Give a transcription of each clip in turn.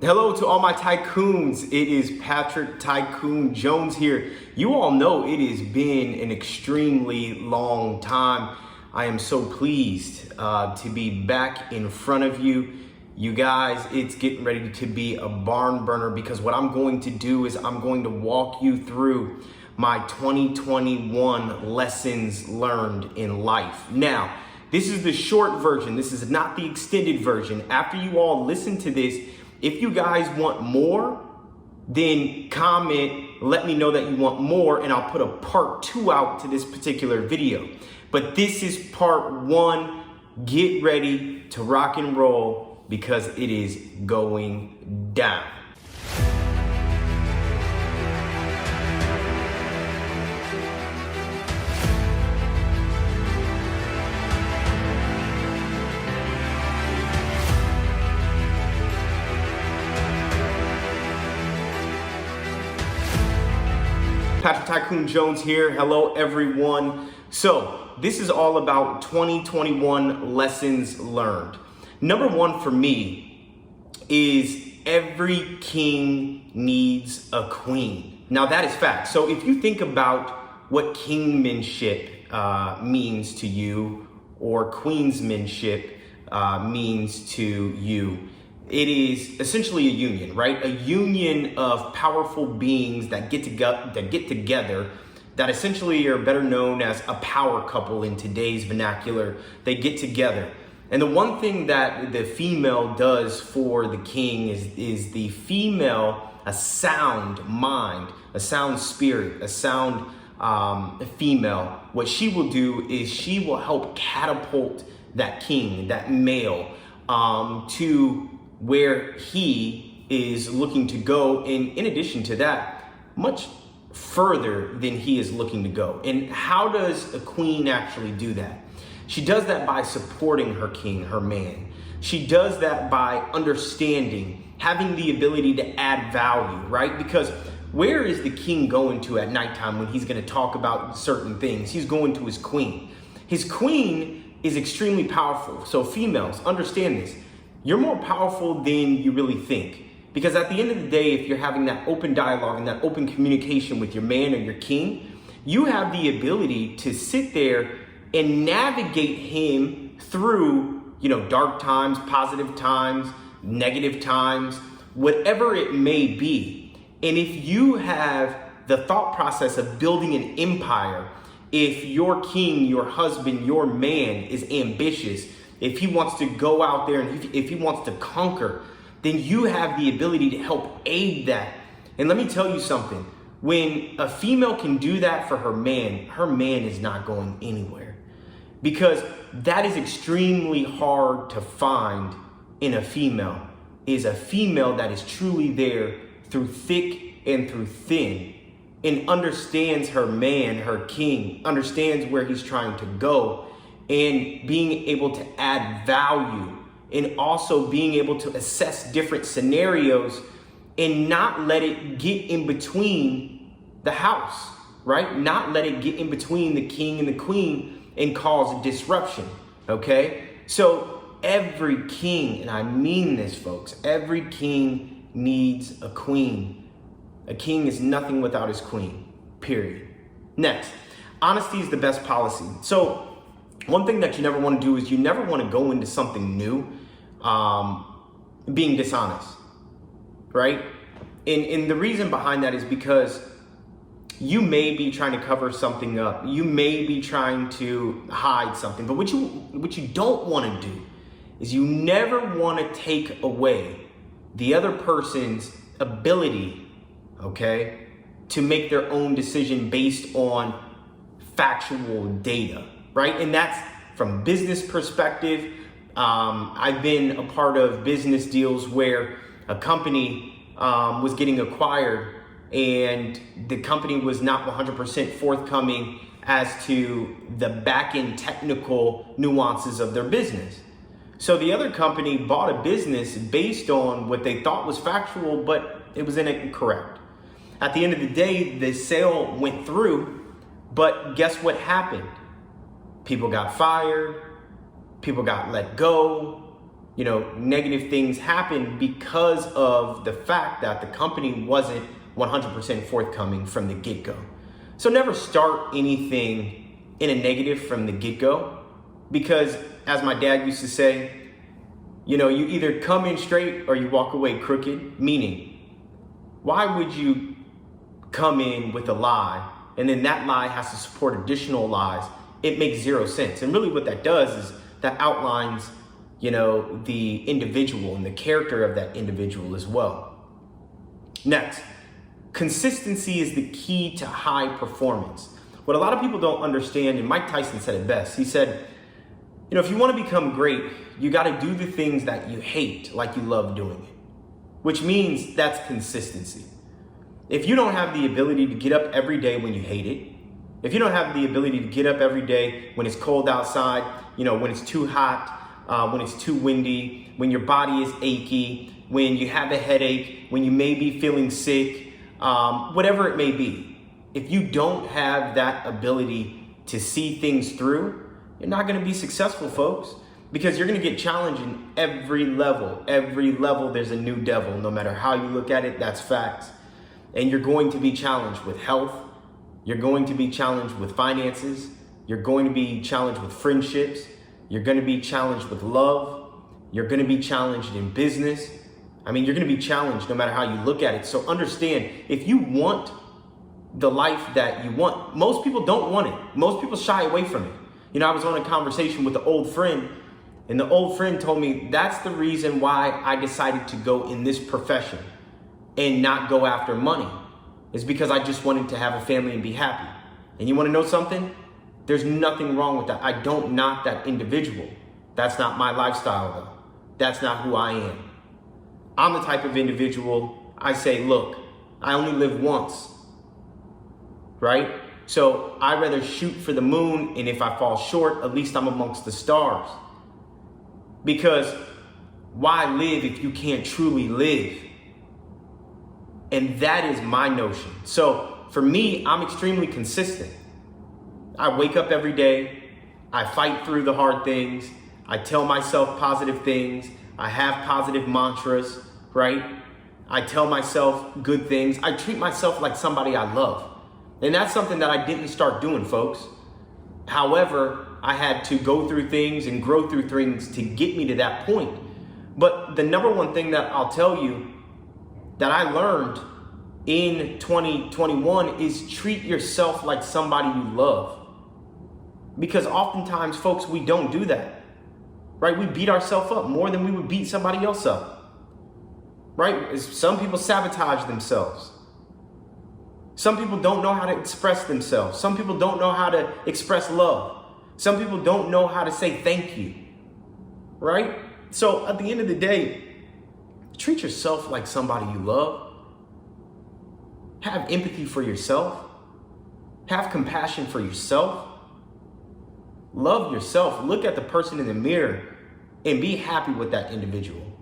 Hello to all my Tycoons. It is Patrick Tycoon Jones here. You all know it has been an extremely long time. I am so pleased to be back in front of you. You guys, it's getting ready to be a barn burner because what I'm going to do is I'm going to walk you through my 2021 lessons learned in life. Now, this is the short version. This is not the extended version. After you all listen to this, if you guys want more, then comment, let me know that you want more, and I'll put a part 2 out to this particular video. But this is part 1. Get ready to rock and roll because it is going down. Patrick Tycoon Jones here. Hello, everyone. So this is all about 2021 lessons learned. Number 1 for me is every king needs a queen. Now that is fact. So if you think about what kingmanship means to you or queensmanship means to you, it is essentially a union, right? A union of powerful beings that get together, that essentially are better known as a power couple in today's vernacular. They get together. And the one thing that the female does for the king is the female, a sound mind, a sound spirit, a sound female. What she will do is she will help catapult that king, that male, to where he is looking to go, and in addition to that, much further than he is looking to go. And how does a queen actually do that? She does that by supporting her king, her man. She does that by understanding, having the ability to add value, right? Because where is the king going to at nighttime when he's going to talk about certain things? He's going to his queen. His queen is extremely powerful. So females, understand this. You're more powerful than you really think. Because at the end of the day, if you're having that open dialogue and that open communication with your man or your king, you have the ability to sit there and navigate him through, dark times, positive times, negative times, whatever it may be. And if you have the thought process of building an empire, if your king, your husband, your man is ambitious, if he wants to go out there and if he wants to conquer, then you have the ability to help aid that. And let me tell you something. When a female can do that for her man is not going anywhere. Because that is extremely hard to find in a female, is a female that is truly there through thick and through thin and understands her man, her king, understands where he's trying to go, and being able to add value, and also being able to assess different scenarios and not let it get in between the house, right? Not let it get in between the king and the queen and cause disruption, okay? So every king, and I mean this, folks, every king needs a queen. A king is nothing without his queen, period. Next, honesty is the best policy. So one thing that you never want to do is you never want to go into something new being dishonest, right? And the reason behind that is because you may be trying to cover something up. You may be trying to hide something. But what you don't want to do is you never want to take away the other person's ability, okay, to make their own decision based on factual data. Right? And that's from business perspective. I've been a part of business deals where a company was getting acquired and the company was not 100% forthcoming as to the back-end technical nuances of their business. So the other company bought a business based on what they thought was factual, but it was incorrect. At the end of the day, the sale went through, but guess what happened? People got fired, people got let go, negative things happened because of the fact that the company wasn't 100% forthcoming from the get-go. So never start anything in a negative from the get-go, because as my dad used to say, you either come in straight or you walk away crooked. Meaning, why would you come in with a lie and then that lie has to support additional lies? It makes zero sense. And really what that does is that outlines, the individual and the character of that individual as well. Next, consistency is the key to high performance. What a lot of people don't understand, and Mike Tyson said it best, he said, if you want to become great, you got to do the things that you hate like you love doing it, which means that's consistency. If you don't have the ability to get up every day when you hate it, if you don't have the ability to get up every day when it's cold outside, when it's too hot, when it's too windy, when your body is achy, when you have a headache, when you may be feeling sick, whatever it may be, if you don't have that ability to see things through, you're not going to be successful, folks, because you're going to get challenged in every level. Every level, there's a new devil. No matter how you look at it, that's facts. And you're going to be challenged with health. You're going to be challenged with finances. You're going to be challenged with friendships. You're going to be challenged with love. You're going to be challenged in business. You're going to be challenged no matter how you look at it. So understand, if you want the life that you want, most people don't want it. Most people shy away from it. I was on a conversation with an old friend, and the old friend told me that's the reason why I decided to go in this profession and not go after money, is because I just wanted to have a family and be happy. And you want to know something? There's nothing wrong with that. I don't knock that individual. That's not my lifestyle, though. That's not who I am. I'm the type of individual, I say, look, I only live once, right? So I'd rather shoot for the moon, and if I fall short, at least I'm amongst the stars. Because why live if you can't truly live? And that is my notion. So for me, I'm extremely consistent. I wake up every day. I fight through the hard things. I tell myself positive things. I have positive mantras, right? I tell myself good things. I treat myself like somebody I love. And that's something that I didn't start doing, folks. However, I had to go through things and grow through things to get me to that point. But the number one thing that I'll tell you that I learned in 2021 is treat yourself like somebody you love. Because oftentimes, folks, we don't do that, right? We beat ourselves up more than we would beat somebody else up, right? Some people sabotage themselves. Some people don't know how to express themselves. Some people don't know how to express love. Some people don't know how to say thank you, right? So at the end of the day, treat yourself like somebody you love. Have empathy for yourself. Have compassion for yourself. Love yourself. Look at the person in the mirror and be happy with that individual,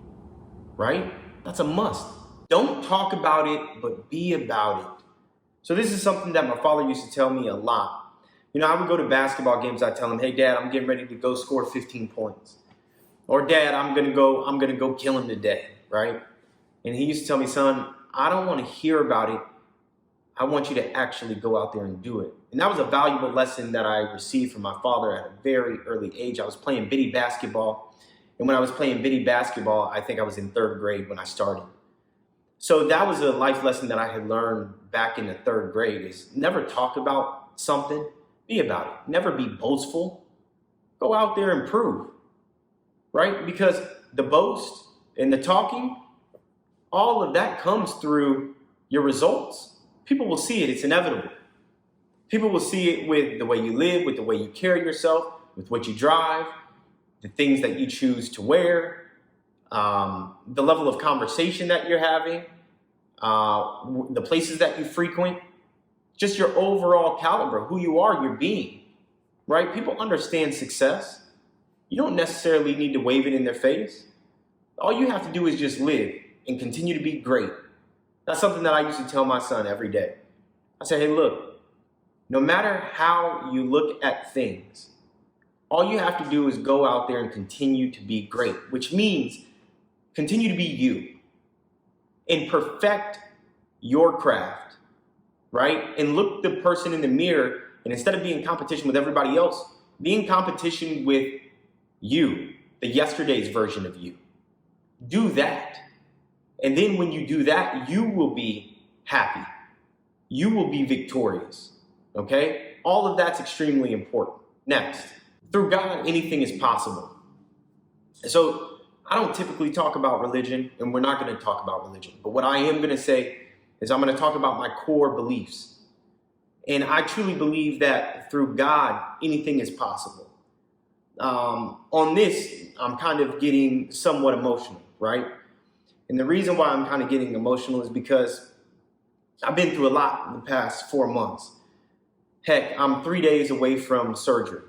right? That's a must. Don't talk about it, but be about it. So this is something that my father used to tell me a lot. I would go to basketball games. I'd tell him, hey, Dad, I'm getting ready to go score 15 points. Or, Dad, I'm gonna go kill him today, right? And he used to tell me, son, I don't want to hear about it. I want you to actually go out there and do it. And that was a valuable lesson that I received from my father at a very early age. I was playing bitty basketball. And when I was playing bitty basketball, I think I was in 3rd grade when I started. So that was a life lesson that I had learned back in the 3rd grade, is never talk about something, be about it. Never be boastful. Go out there and prove, right? Because the boast and the talking, all of that comes through your results. People will see it. It's inevitable. People will see it with the way you live, with the way you carry yourself, with what you drive, the things that you choose to wear, the level of conversation that you're having, the places that you frequent, just your overall caliber, who you are, your being, right? People understand success. You don't necessarily need to wave it in their face. All you have to do is just live and continue to be great. That's something that I used to tell my son every day. I said, hey, look, no matter how you look at things, All you have to do is go out there and continue to be great, which means continue to be you and perfect your craft, right? And look the person in the mirror, and instead of being in competition with everybody else, be in competition with you, the yesterday's version of you. Do that. And then when you do that, you will be happy. You will be victorious, okay? All of that's extremely important. Next, through God, anything is possible. So I don't typically talk about religion, and we're not going to talk about religion. But what I am going to say is I'm going to talk about my core beliefs. And I truly believe that through God, anything is possible. On this, I'm kind of getting somewhat emotional, right? And the reason why I'm kind of getting emotional is because I've been through a lot in the past 4 months. Heck, I'm 3 days away from surgery.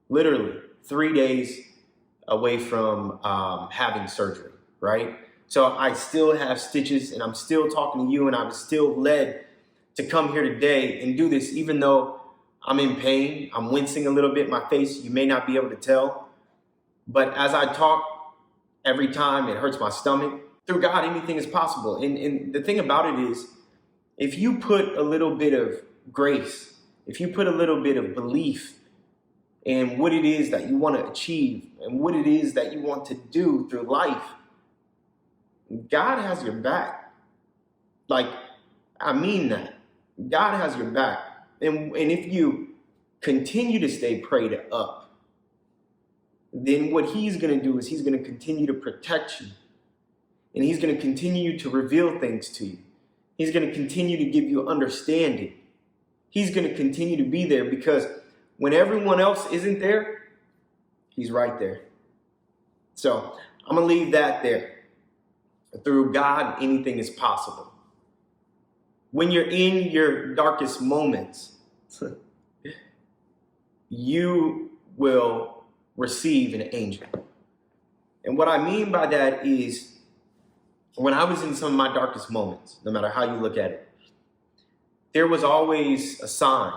Literally 3 days away from having surgery, right? So I still have stitches, and I'm still talking to you, and I was still led to come here today and do this, even though I'm in pain. I'm wincing a little bit. My face, you may not be able to tell. But as I talk, every time it hurts my stomach. Through God, anything is possible. And the thing about it is, if you put a little bit of grace, if you put a little bit of belief in what it is that you want to achieve and what it is that you want to do through life, God has your back. Like, I mean that. God has your back. And if you continue to stay prayed up, then what he's going to do is he's going to continue to protect you. And he's going to continue to reveal things to you. He's going to continue to give you understanding. He's going to continue to be there, because when everyone else isn't there, he's right there. So I'm going to leave that there. Through God, anything is possible. When you're in your darkest moments, you will receive an angel. And what I mean by that is, when I was in some of my darkest moments, no matter how you look at it, there was always a sign.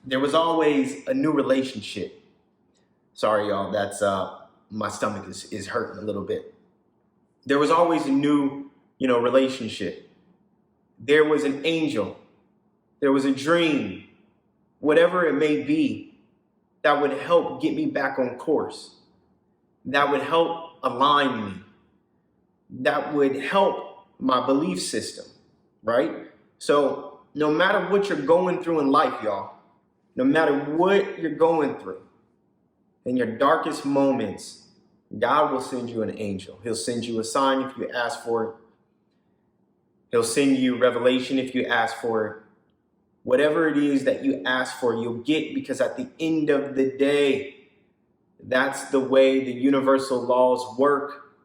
There was always a new relationship. Sorry, y'all, that's my stomach is hurting a little bit. There was always a new, relationship. There was an angel. There was a dream, whatever it may be, that would help get me back on course, that would help align me, that would help my belief system, right? So no matter what you're going through in life, y'all, no matter what you're going through, in your darkest moments, God will send you an angel. He'll send you a sign if you ask for it. He'll send you revelation if you ask for it. Whatever it is that you ask for, you'll get, because at the end of the day, that's the way the universal laws work.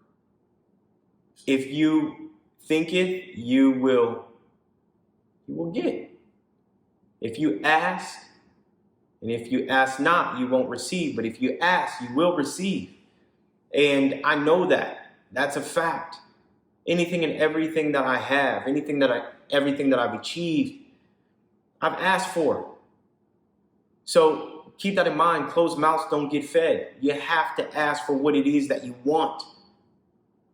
If you think it, you will get. If you ask, and if you ask not, you won't receive. But if you ask, you will receive. And I know that. That's a fact. Anything and everything that I have, everything that I've achieved, I've asked for. So keep that in mind. Closed mouths don't get fed. You have to ask for what it is that you want.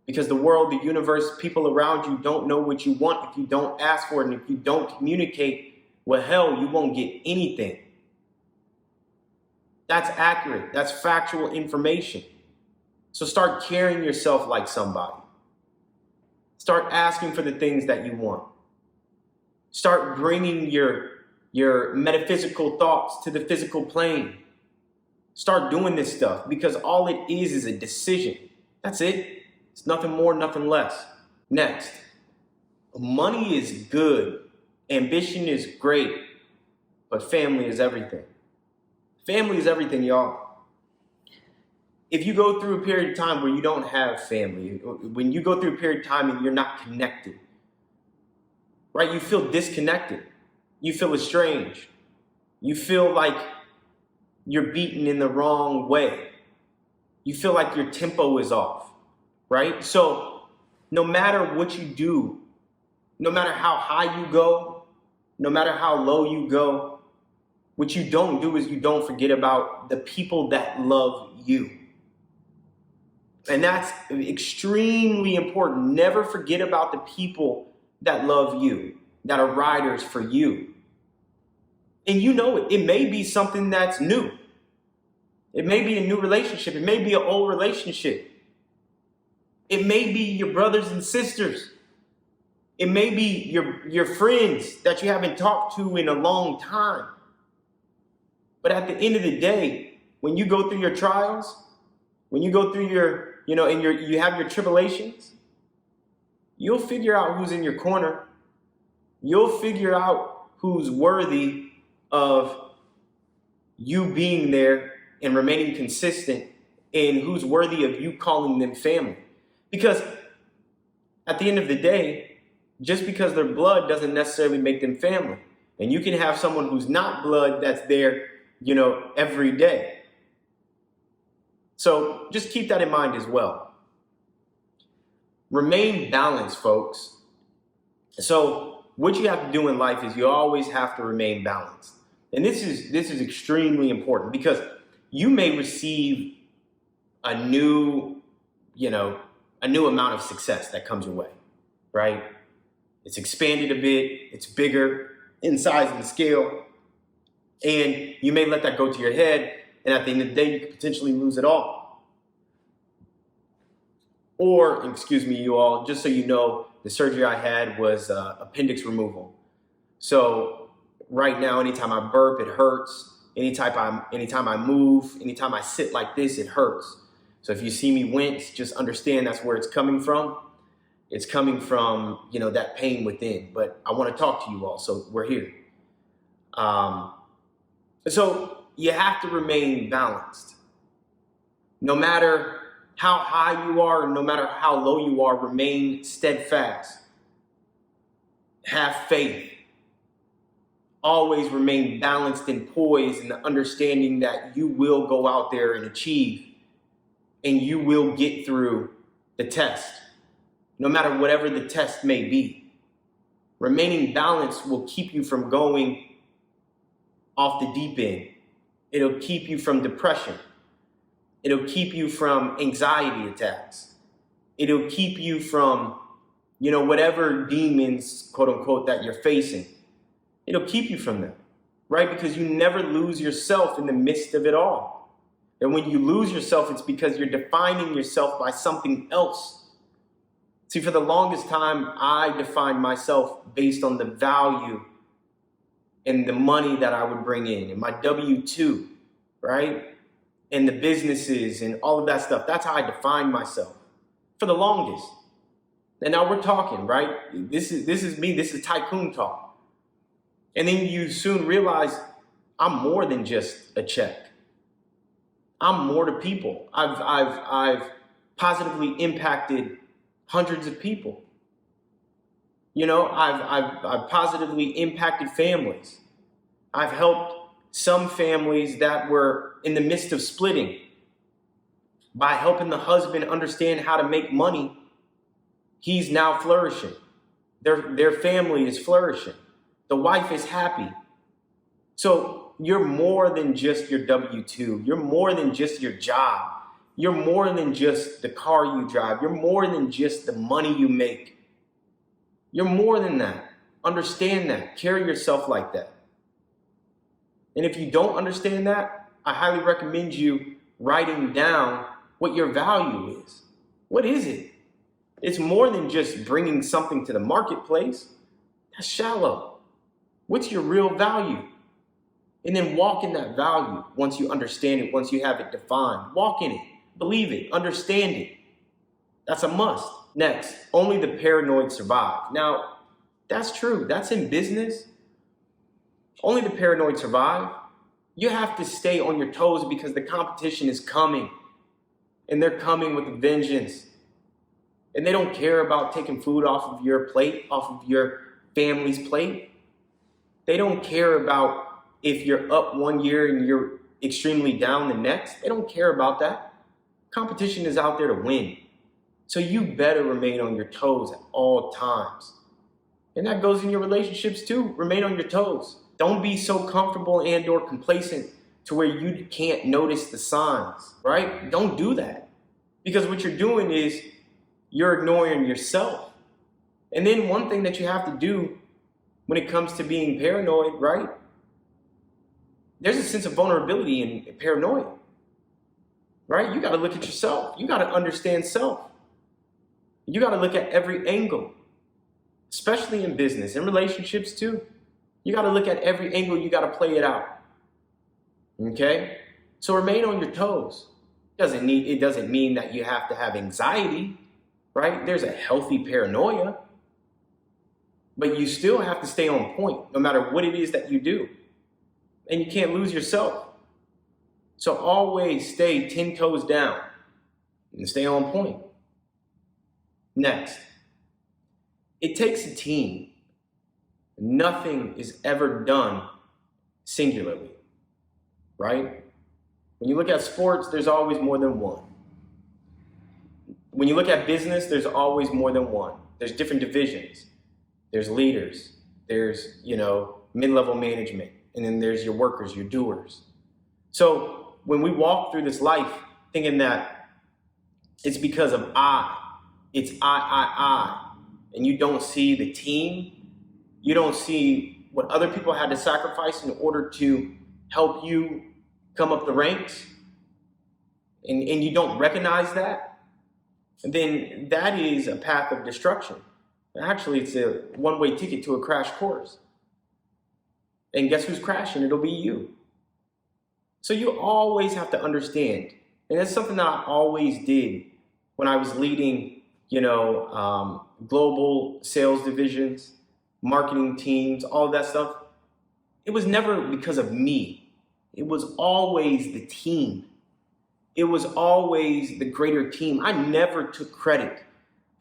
Because the world, the universe, people around you don't know what you want if you don't ask for it. And if you don't communicate, well, hell, you won't get anything. That's accurate. That's factual information. So start carrying yourself like somebody. Start asking for the things that you want. Start bringing your metaphysical thoughts to the physical plane. Start doing this stuff, because all it is a decision. That's it. It's nothing more, nothing less. Next, money is good. Ambition is great. But family is everything. Family is everything, y'all. If you go through a period of time where you don't have family, when you go through a period of time and you're not connected, right? You feel disconnected. You feel estranged. You feel like you're beaten in the wrong way. You feel like your tempo is off, right? So no matter what you do, no matter how high you go, no matter how low you go, what you don't do is you don't forget about the people that love you. And that's extremely important. Never forget about the people that love you, that are riders for you. And you know it. It may be something that's new. It may be a new relationship. It may be an old relationship. It may be your brothers and sisters. It may be your friends that you haven't talked to in a long time. But at the end of the day, when you go through your trials, when you go through you have your tribulations, you'll figure out who's in your corner. You'll figure out who's worthy of you being there and remaining consistent, and who's worthy of you calling them family. Because at the end of the day, just because they're blood doesn't necessarily make them family. And you can have someone who's not blood that's there, every day. So just keep that in mind as well. Remain balanced, folks. So what you have to do in life is you always have to remain balanced. And this is extremely important, because you may receive a new amount of success that comes your way, right? It's expanded a bit, it's bigger in size and scale, and you may let that go to your head, and at the end of the day, you could potentially lose it all. Or, excuse me, you all, just so you know, the surgery I had was appendix removal. So right now, anytime I burp, it hurts. Anytime I move, anytime I sit like this, it hurts. So if you see me wince, just understand that's where it's coming from. It's coming from, that pain within. But I want to talk to you all, so we're here. So you have to remain balanced. No matter how high you are, no matter how low you are, remain steadfast. Have faith. Always remain balanced and poised in the understanding that you will go out there and achieve, and you will get through the test, no matter whatever the test may be. Remaining balanced will keep you from going off the deep end. It'll keep you from depression. It'll keep you from anxiety attacks. It'll keep you from, whatever demons, quote unquote, that you're facing. It'll keep you from them, right? Because you never lose yourself in the midst of it all. And when you lose yourself, it's because you're defining yourself by something else. See, for the longest time, I defined myself based on the value and the money that I would bring in, and my W-2, right? And the businesses and all of that stuff. That's how I defined myself for the longest. And now we're talking, right? This is me. This is tycoon talk. And then you soon realize I'm more than just a check. I'm more to people. I've positively impacted hundreds of people. I've positively impacted families. I've helped some families that were in the midst of splitting. By helping the husband understand how to make money, he's now flourishing. Their family is flourishing. The wife is happy. So you're more than just your W-2. You're more than just your job. You're more than just the car you drive. You're more than just the money you make. You're more than that. Understand that. Carry yourself like that. And if you don't understand that, I highly recommend you writing down what your value is. What is it? It's more than just bringing something to the marketplace. That's shallow. What's your real value? And then walk in that value once you understand it, once you have it defined. Walk in it, believe it, understand it. That's a must. Next, only the paranoid survive. Now, that's true. That's in business. Only the paranoid survive. You have to stay on your toes because the competition is coming. And they're coming with a vengeance. And they don't care about taking food off of your plate, off of your family's plate. They don't care about if you're up one year and you're extremely down the next. They don't care about that. Competition is out there to win. So you better remain on your toes at all times. And that goes in your relationships too. Remain on your toes. Don't be so comfortable and or complacent to where you can't notice the signs, right? Don't do that. Because what you're doing is you're ignoring yourself. And then one thing that you have to do when it comes to being paranoid, right? There's a sense of vulnerability in paranoia, right? You got to look at yourself. You got to understand self. You got to look at every angle, especially in business and relationships too. You got to look at every angle. You got to play it out. Okay? So remain on your toes. It doesn't mean that you have to have anxiety, right? There's a healthy paranoia, but you still have to stay on point no matter what it is that you do. And you can't lose yourself. So always stay 10 toes down and stay on point. Next, it takes a team. Nothing is ever done singularly, right? When you look at sports, there's always more than one. When you look at business, there's always more than one. There's different divisions. There's leaders. There's, mid-level management. And then there's your workers, your doers. So when we walk through this life thinking that it's because of it's I, and you don't see the team, you don't see what other people had to sacrifice in order to help you come up the ranks, and you don't recognize that, then that is a path of destruction. Actually, it's a one-way ticket to a crash course. And guess who's crashing? It'll be you. So you always have to understand, and that's something that I always did when I was leading, global sales divisions, marketing teams, all of that stuff. It was never because of me. It was always the team. It was always the greater team. I never took credit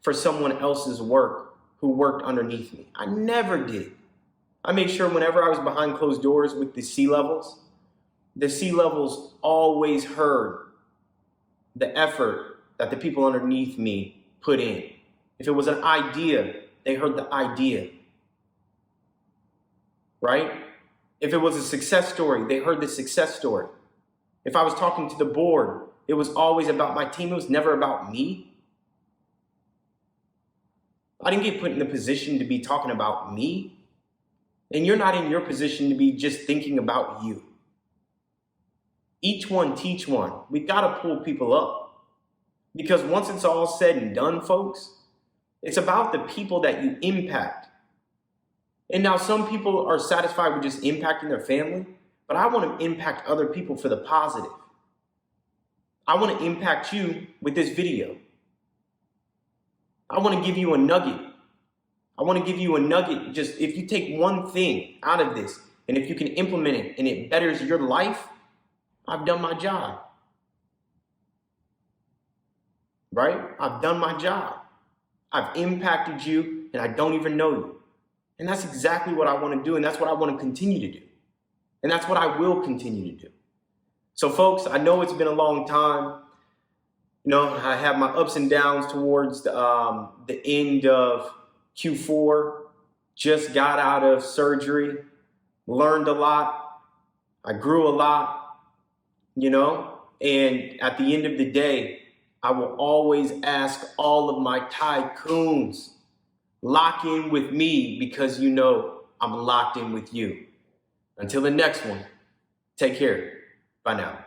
for someone else's work who worked underneath me. I never did. I made sure whenever I was behind closed doors with the C-levels always heard the effort that the people underneath me put in. If it was an idea, they heard the idea, right? If it was a success story, they heard the success story. If I was talking to the board, it was always about my team. It was never about me. I didn't get put in the position to be talking about me. And you're not in your position to be just thinking about you. Each one teach one. We got to pull people up. Because once it's all said and done, folks, it's about the people that you impact. And now some people are satisfied with just impacting their family, but I want to impact other people for the positive. I want to impact you with this video. I want to give you a nugget. I want to give you a nugget. Just if you take one thing out of this, and if you can implement it and it betters your life, I've done my job. Right? I've done my job. I've impacted you and I don't even know you. And that's exactly what I want to do. And that's what I want to continue to do. And that's what I will continue to do. So folks, I know it's been a long time. I have my ups and downs towards the end of Q4, just got out of surgery, learned a lot. I grew a lot, and at the end of the day, I will always ask all of my Tycoons, lock in with me because I'm locked in with you. Until the next one, take care. Bye now.